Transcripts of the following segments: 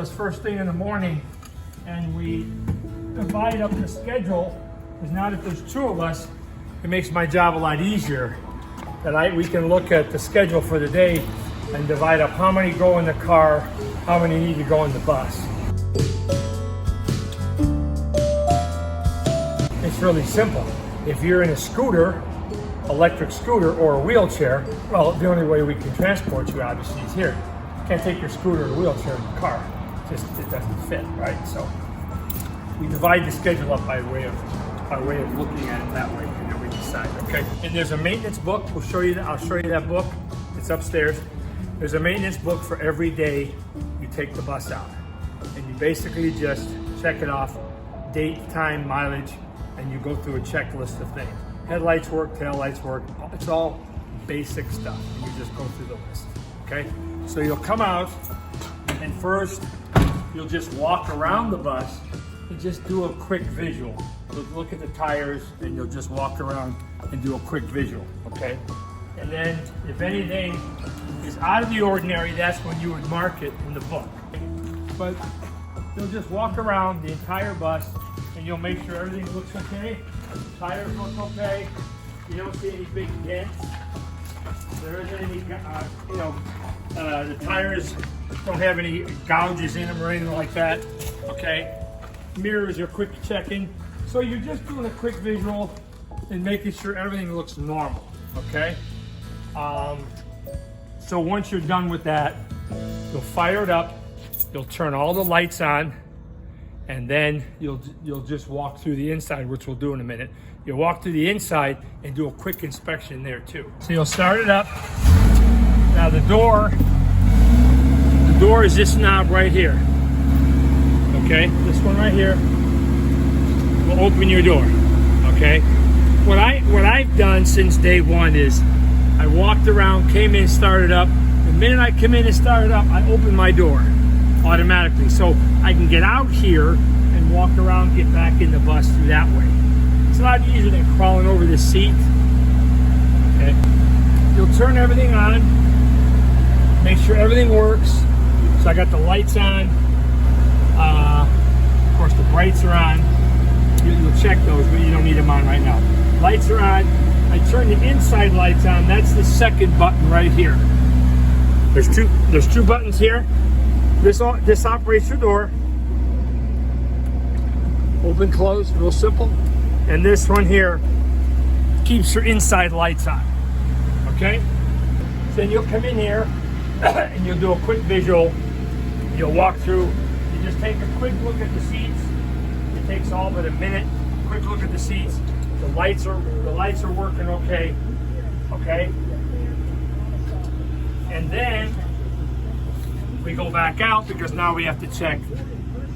us first thing in the morning and we divide up the schedule, because now that there's two of us, it makes my job a lot easier. That we can look at the schedule for the day and divide up how many go in the car, how many need to go in the bus. It's really simple. If you're in a scooter, electric scooter or a wheelchair, well, the only way we can transport you obviously is here. You can't take your scooter or wheelchair in the car. It doesn't fit, right? So we divide the schedule up by way of looking at it that way, and then we decide, okay? And there's a maintenance book. I'll show you that book. It's upstairs. There's a maintenance book for every day you take the bus out. And you basically just check it off, date, time, mileage, and you go through a checklist of things. Headlights work, taillights work. It's all basic stuff. You just go through the list, okay? So you'll come out, and first you'll just walk around the bus and just do a quick visual. You'll look at the tires and you'll just walk around and do a quick visual, okay? And then if anything is out of the ordinary, that's when you would mark it in the book. But you'll just walk around the entire bus and you'll make sure everything looks okay. Tires look okay. You don't see any big dents. There isn't any, the tires don't have any gouges in them or anything like that, okay? Mirrors are quick checking. So you're just doing a quick visual and making sure everything looks normal, okay? So once you're done with that, you'll fire it up, you'll turn all the lights on, and then you'll just walk through the inside, which we'll do in a minute. You'll walk through the inside and do a quick inspection there too. So you'll start it up. Now the door is this knob right here. Okay, this one right here will open your door. Okay, what I've done since day one is I walked around, came in, started up. The minute I come in and started up, I open my door automatically, so I can get out here and walk around, get back in the bus through that way. It's a lot easier than crawling over the seat. Okay, you'll turn everything on, make sure everything works. So I got the lights on. Of course, the brights are on. You'll check those, but you don't need them on right now. Lights are on. I turn the inside lights on. That's the second button right here. There's two buttons here. This operates your door. Open, close, real simple. And this one here keeps your inside lights on. Okay? So then you'll come in here and you'll do a quick visual. You'll walk through. You just take a quick look at the seats. It takes all but a minute. Quick look at the seats. The lights are working okay. Okay? And then we go back out because now we have to check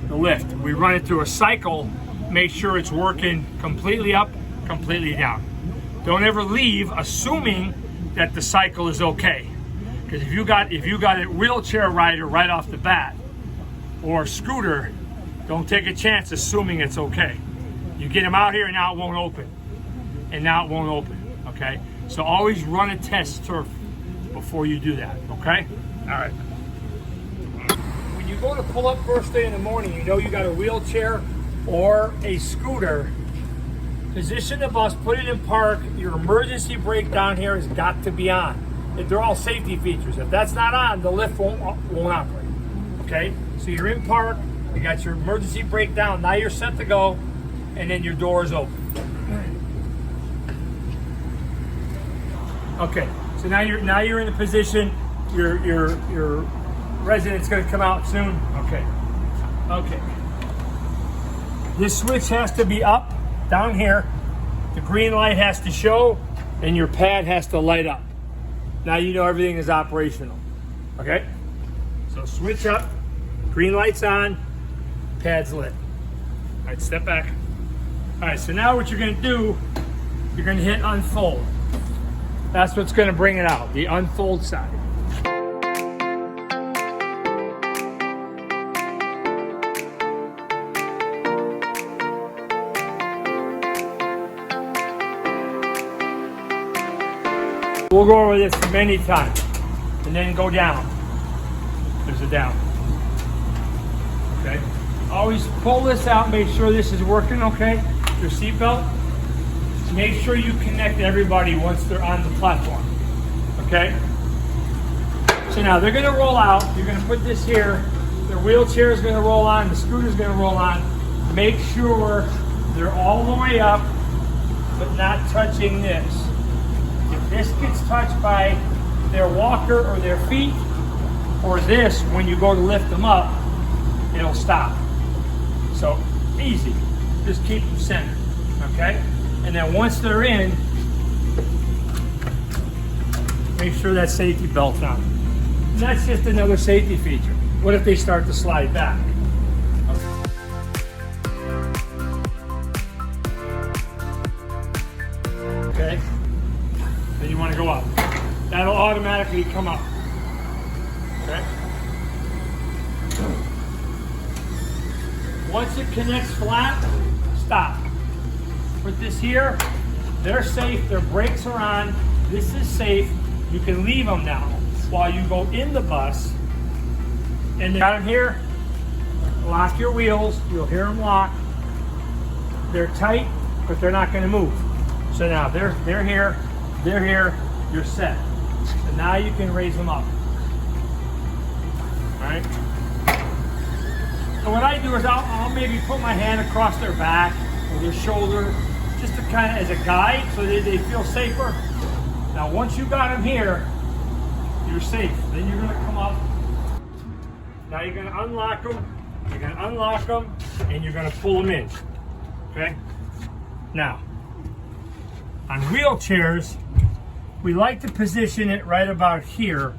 the lift. We run it through a cycle, make sure it's working completely up, completely down. Don't ever leave assuming that the cycle is okay. Because if you got a wheelchair rider right off the bat or a scooter, don't take a chance assuming it's okay. You get them out here and now it won't open. And now it won't open, okay? So always run a test surf before you do that, okay? All right. When you go to pull up first thing in the morning, you know you got a wheelchair or a scooter, position the bus, put it in park. Your emergency brake down here has got to be on. They're all safety features. If that's not on, the lift won't operate, okay? So you're in park, you got your emergency brake down, now you're set to go, and then your door is open. Okay, so now you're in a position. Your resident's going to come out soon. Okay. This switch has to be up down here. The green light has to show, and your pad has to light up. Now you know everything is operational. Okay. So switch up. Green light's on. Pad's lit. All right, step back. All right. So now what you're going to do, you're going to hit unfold. That's what's going to bring it out, the unfold side. We'll go over this many times and then go down. There's a down. Okay. Always pull this out, make sure this is working okay. Your seatbelt. Make sure you connect everybody once they're on the platform. Okay? So now they're gonna roll out. You're gonna put this here. Their wheelchair is gonna roll on, the scooter's gonna roll on. Make sure they're all the way up, but not touching this. If this gets touched by their walker or their feet, or this, when you go to lift them up, it'll stop. So easy, just keep them centered, okay? And then once they're in, make sure that safety belt's on. And that's just another safety feature. What if they start to slide back? Okay, then you want to go up. That'll automatically come up. Okay. Once it connects flat, stop. Put this here. They're safe. Their brakes are on. This is safe. You can leave them now while you go in the bus. And got them here. Lock your wheels. You'll hear them lock. They're tight, but they're not going to move. So now they're here. They're here. You're set. So now you can raise them up. All right. So what I do is I'll maybe put my hand across their back or their shoulder, just to kind of as a guide, so they feel safer. Now once you got them here, you're safe. Then you're going to come up. Now you're going to unlock them. You're going to unlock them, and you're going to pull them in. Okay. Now on wheelchairs, we like to position it right about here,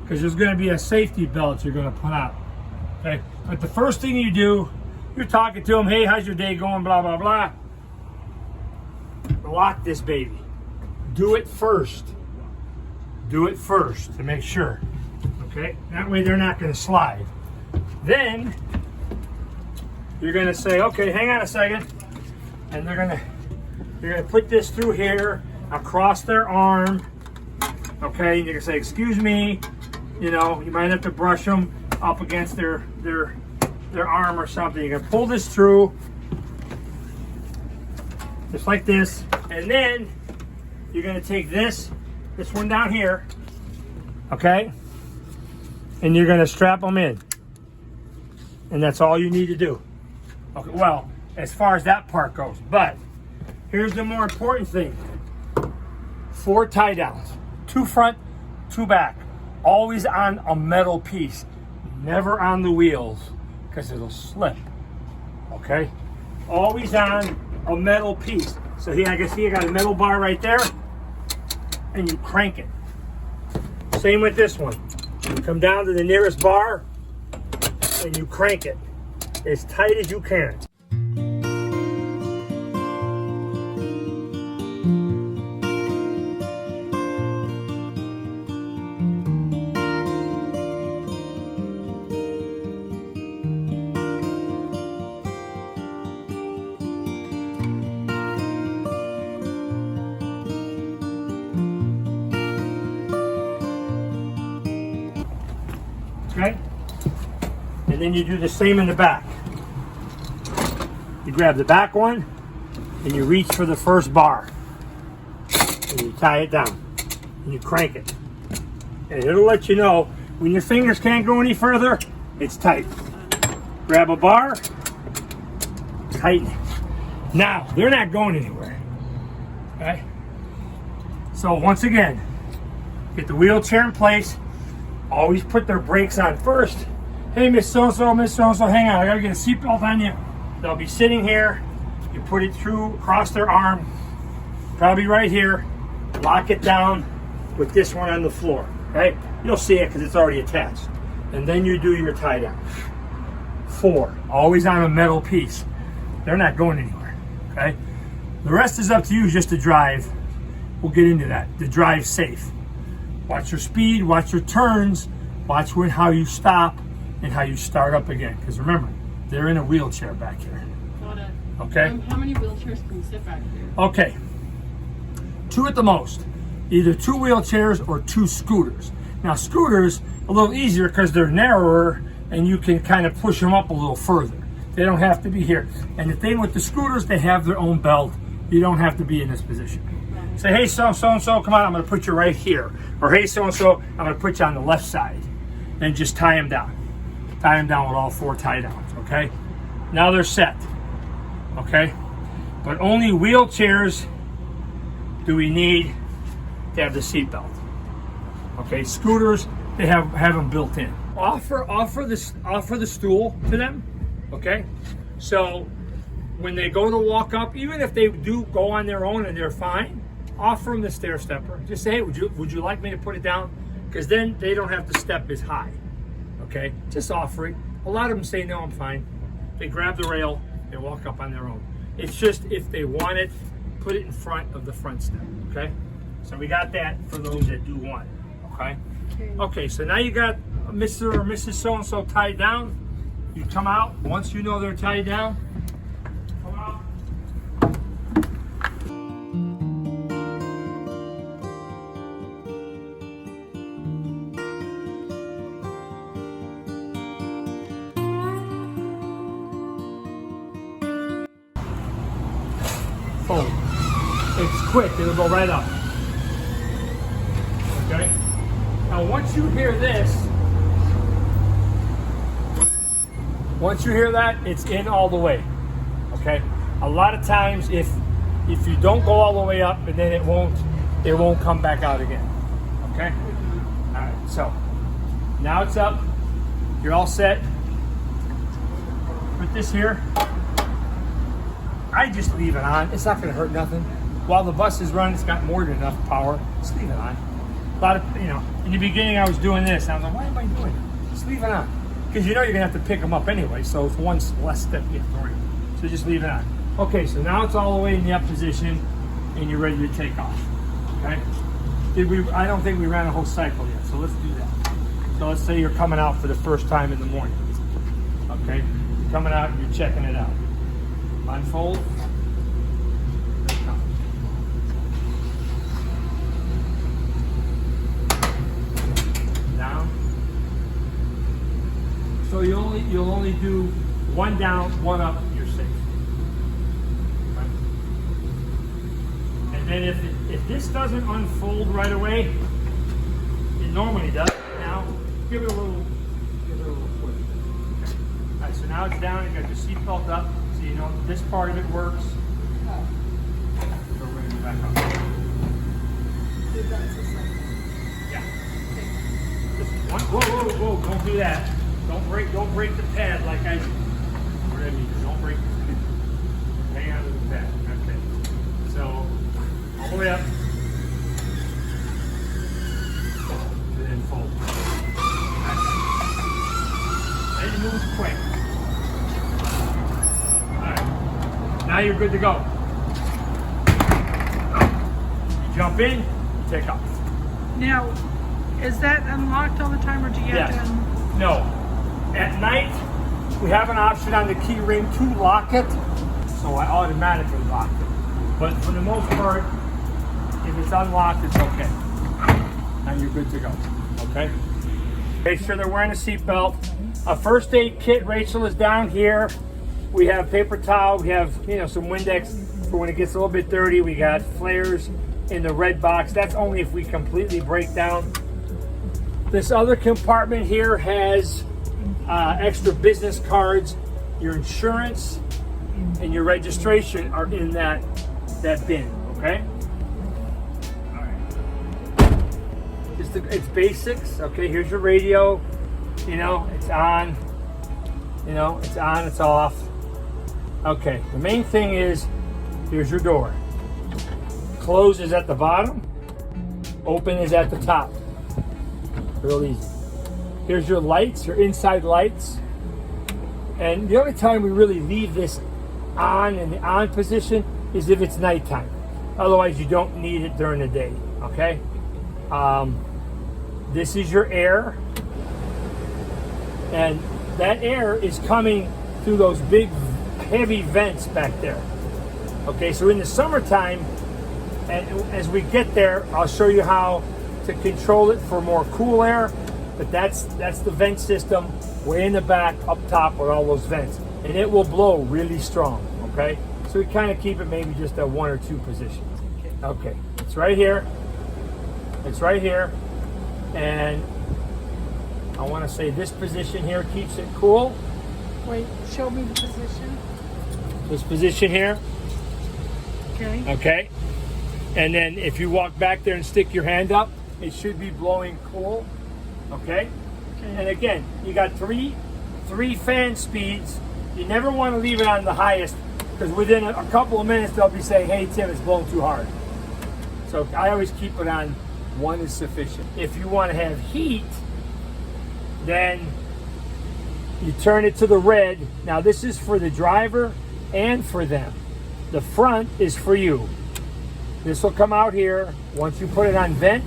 because there's going to be a safety belt you're going to put out. Okay, but the first thing you do, you're talking to them, hey, how's your day going, blah, blah, blah. Lock this baby. Do it first. Do it first to make sure. Okay, that way they're not going to slide. Then you're going to say, okay, hang on a second. And you're going to put this through here, across their arm. Okay, and you're going to say, excuse me. You know, you might have to brush them up against their arm or something. You can pull this through, just like this, and then you're going to take this one down here, okay, and you're going to strap them in, and that's all you need to do. Okay, well, as far as that part goes, but here's the more important thing: 4 tie downs, 2 front, 2 back. Always on a metal piece, never on the wheels, because it'll slip. Okay? Always on a metal piece. So here, I can see I got a metal bar right there, and you crank it. Same with this one. You come down to the nearest bar, and you crank it as tight as you can. Okay? And then you do the same in the back. You grab the back one and you reach for the first bar. And you tie it down. And you crank it. And it'll let you know when your fingers can't go any further, it's tight. Grab a bar, tighten it. Now, they're not going anywhere. Okay? So once again, get the wheelchair in place. Always put their brakes on first. Hey, Miss So-and-so, Miss So-and-so, hang on. I gotta get a seatbelt on you. They'll be sitting here. You put it through, across their arm, probably right here. Lock it down with this one on the floor, okay? You'll see it because it's already attached. And then you do your tie down. 4, always on a metal piece. They're not going anywhere, okay? The rest is up to you just to drive. We'll get into that. To drive safe. Watch your speed, watch your turns, watch how you stop and how you start up again. Because remember, they're in a wheelchair back here. Got it. Okay? How many wheelchairs can sit back here? Okay. 2 at the most. Either 2 wheelchairs or 2 scooters. Now scooters, a little easier because they're narrower and you can kind of push them up a little further. They don't have to be here. And the thing with the scooters, they have their own belt. You don't have to be in this position. Say, hey, so-and-so, come on, I'm gonna put you right here. Or hey, so-and-so, I'm gonna put you on the left side. And just tie them down. Tie them down with all 4 tie downs, okay? Now they're set, okay? But only wheelchairs do we need to have the seat belt. Okay, scooters, they have them built in. Offer the stool to them, okay? So when they go to walk up, even if they do go on their own and they're fine, offer them the stair stepper. Just say, hey, would you like me to put it down? Because then they don't have to step as high, okay? Just offer it. A lot of them say, no, I'm fine. They grab the rail, they walk up on their own. It's just if they want it, put it in front of the front step, okay? So we got that for those that do want it, okay? Okay, so now you got Mr. or Mrs. So-and-so tied down. You come out, once you know they're tied down, come out. Fold. It's quick, it'll go right up. Okay? Now once you hear that, it's in all the way. Okay? A lot of times if you don't go all the way up, and then it won't come back out again. Okay? Alright, so now it's up. You're all set. Put this here. I just leave it on. It's not gonna hurt nothing. While the bus is running, it's got more than enough power. Just leave it on. A lot of, in the beginning I was doing this. I was like, why am I doing it? Just leave it on. Because you're gonna have to pick them up anyway, so it's one less step you have to worry about. So just leave it on. Okay, so now it's all the way in the up position, and you're ready to take off. Okay? I don't think we ran a whole cycle yet, so let's do that. So let's say you're coming out for the first time in the morning. Okay? You're coming out and you're checking it out. Unfold. Down. So you'll only do one down, one up, you're safe. Right? And then if this doesn't unfold right away, it normally does. Now give it a little push. Okay. All right, so now it's down. You got your seatbelt up, so you know this part of it works. So we're gonna go back up. Yeah. Just one. Whoa! Don't do that. Don't break the pad like I do. What I mean, don't break the pad. Hang on to the pad. Okay. So all the way up. And then fold. And it moves quick. Alright. Now you're good to go. You jump in, you take off. Now, is that unlocked all the time, or do you have to? No. At night, we have an option on the key ring to lock it, so I automatically lock it. But for the most part, if it's unlocked, it's okay. And you're good to go. Okay? Make sure they're wearing a seatbelt. A first aid kit, Rachel, is down here. We have paper towel. We have, some Windex for when it gets a little bit dirty. We got flares in the red box. That's only if we completely break down. This other compartment here has extra business cards. Your insurance and your registration are in that bin. Okay. All right. It's basics. Okay. Here's your radio. It's on. It's on. It's off. Okay. The main thing is, here's your door. Close is at the bottom. Open is at the top. Real easy. Here's your lights, your inside lights. And the only time we really leave this on in the on position is if it's nighttime. Otherwise, you don't need it during the day, okay? This is your air. And that air is coming through those big, heavy vents back there. Okay, so in the summertime, and as we get there, I'll show you how to control it for more cool air. but that's the vent system way in the back up top with all those vents, and it will blow really strong. Okay, so we kind of keep it maybe just at 1 or 2 positions. Okay, it's right here. It's right here, and I want to say this position here keeps it cool. Wait, show me the position. This position here. Okay. Okay, and then if you walk back there and stick your hand up, it should be blowing cool. Okay, and again, you got three fan speeds. You never want to leave it on the highest, because within a couple of minutes they'll be saying, hey Tim, it's blowing too hard. So I always keep it on 1 is sufficient. If you want to have heat, then you turn it to the red. Now this is for the driver and for them. The front is for you. This will come out here. Once you put it on vent,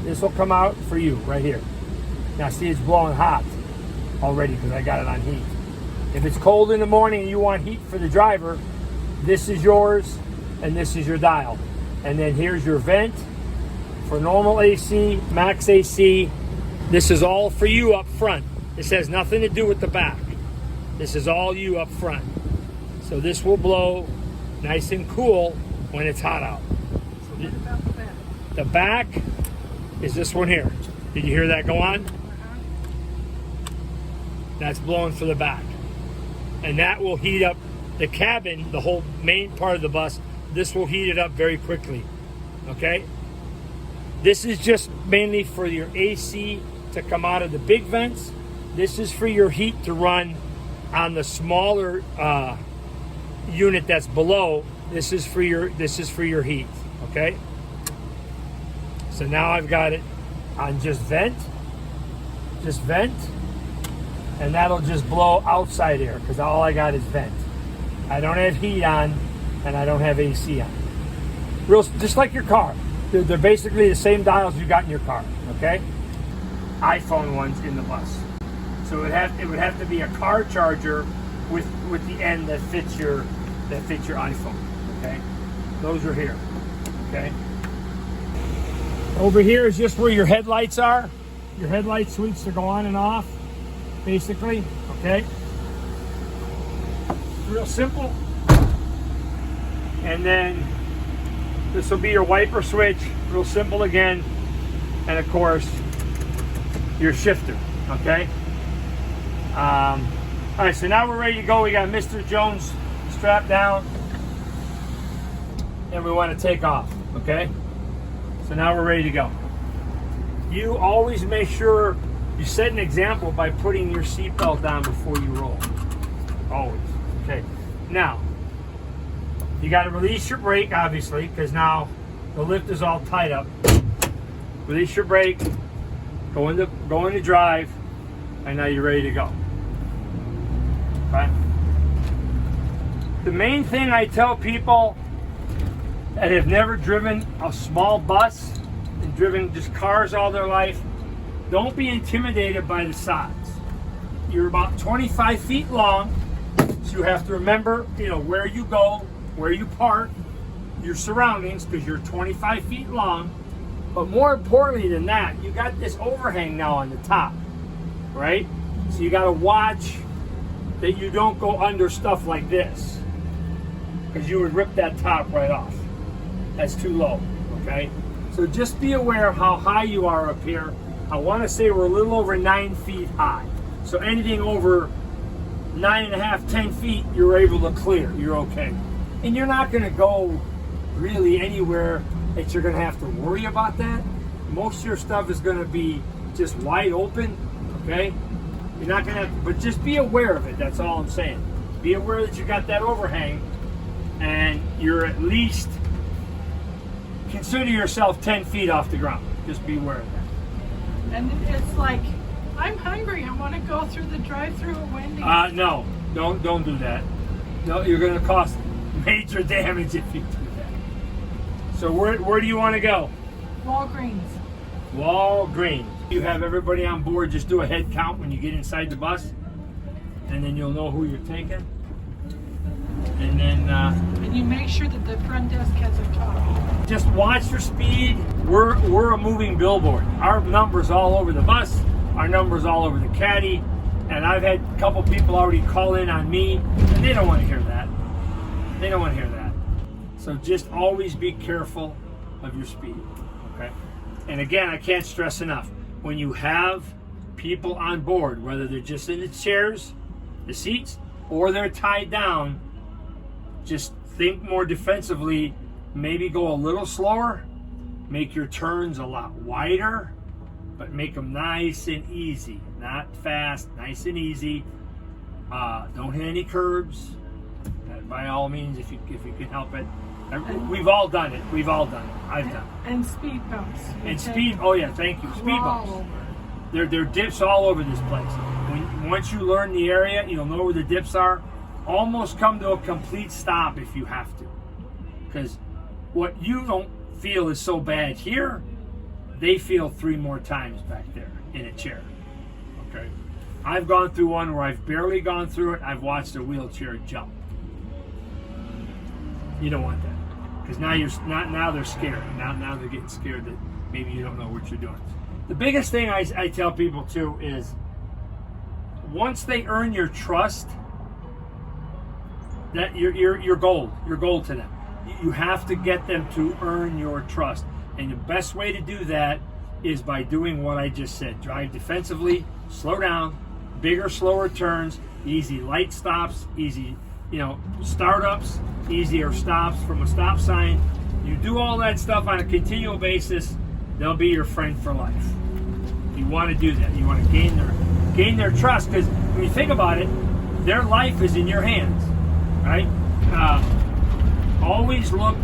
this will come out for you right here. Now see, it's blowing hot already because I got it on heat. If it's cold in the morning and you want heat for the driver, this is yours and this is your dial. And then here's your vent for normal AC, max AC. This is all for you up front. This has nothing to do with the back. This is all you up front. So this will blow nice and cool when it's hot out. So what about the back? The back is this one here. Did you hear that go on? That's blowing for the back. And that will heat up the cabin, the whole main part of the bus. This will heat it up very quickly. Okay? This is just mainly for your AC to come out of the big vents. This is for your heat to run on the smaller unit that's below. This is for your heat. Okay? So now I've got it on just vent, and that'll just blow outside air because all I got is vent. I don't have heat on, and I don't have AC on. Just like your car. They're basically the same dials you got in your car. Okay? iPhone ones in the bus. So it would have to be a car charger with the end that fits your iPhone. Okay? Those are here. Okay? Over here is just where your headlights are. Your headlight switch to go on and off, basically. Okay? Real simple. And then this will be your wiper switch. Real simple again. And of course, your shifter. Okay? All right, so now we're ready to go. We got Mr. Jones strapped down. And we want to take off. Okay? So now we're ready to go. You always make sure you set an example by putting your seatbelt on before you roll. Always. Okay. Now, you got to release your brake, obviously, because now the lift is all tied up. Release your brake, go into drive, and now you're ready to go. Okay? The main thing I tell people that have never driven a small bus and driven just cars all their life, don't be intimidated by the size. You're about 25 feet long, so you have to remember, where you go, where you park, your surroundings, because you're 25 feet long. But more importantly than that, you got this overhang now on the top, right? So you got to watch that you don't go under stuff like this, because you would rip that top right off. That's too low, okay? So just be aware of how high you are up here. I want to say we're a little over 9 feet high. So anything over 9.5, 10 feet, you're able to clear. You're okay. And you're not going to go really anywhere that you're going to have to worry about that. Most of your stuff is going to be just wide open, okay? You're not going to have to, but just be aware of it. That's all I'm saying. Be aware that you got that overhang and you're at least, consider yourself 10 feet off the ground. Just be aware of that. And it's like, I'm hungry. I want to go through the drive-thru at Wendy's. No, don't do that. No, you're going to cause major damage if you do that. So where do you want to go? Walgreens. Walgreens. You have everybody on board. Just do a head count when you get inside the bus, and then you'll know who you're taking. And then and you make sure that the front desk has a talkie. just watch your speed. we're a moving billboard. Our numbers all over the bus, our numbers all over the caddy, and I've had a couple people already call in on me, and they don't want to hear that. They don't want to hear that. So just always be careful of your speed, okay? And again, I can't stress enough, when you have people on board, whether they're just in the chairs, the seats, or they're tied down, just think more defensively, maybe go a little slower, make your turns a lot wider, but make them nice and easy, not fast, nice and easy. Don't hit any curbs, by all means, if you can help it. We've all done it. We've all done it. I've done it. And speed bumps. And speed. Oh yeah, thank you. Speed bumps. There are dips all over this place. Once you learn the area, you'll know where the dips are. Almost come to a complete stop if you have to, because what you don't feel is so bad here, they feel 3 more times back there in a chair. Okay, I've gone through one where I've barely gone through it. I've watched a wheelchair jump. You don't want that, because now they're scared. Now they're getting scared that maybe you don't know what you're doing. The biggest thing I tell people too is, once they earn your trust, that you're gold. You're gold to them. You have to get them to earn your trust, and the best way to do that is by doing what I just said. Drive defensively, slow down, bigger, slower turns, easy light stops, easy, startups, easier stops from a stop sign. You do all that stuff on a continual basis, they'll be your friend for life. You want to do that. You want to gain their trust, because when you think about it, their life is in your hands, right? Always look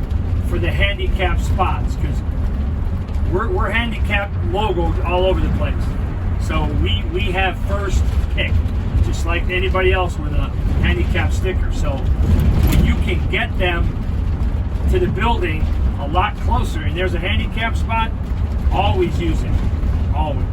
for the handicap spots, because we're handicap logoed all over the place. So we have first pick, just like anybody else with a handicap sticker. So when you can get them to the building a lot closer, and there's a handicap spot, always use it. Always.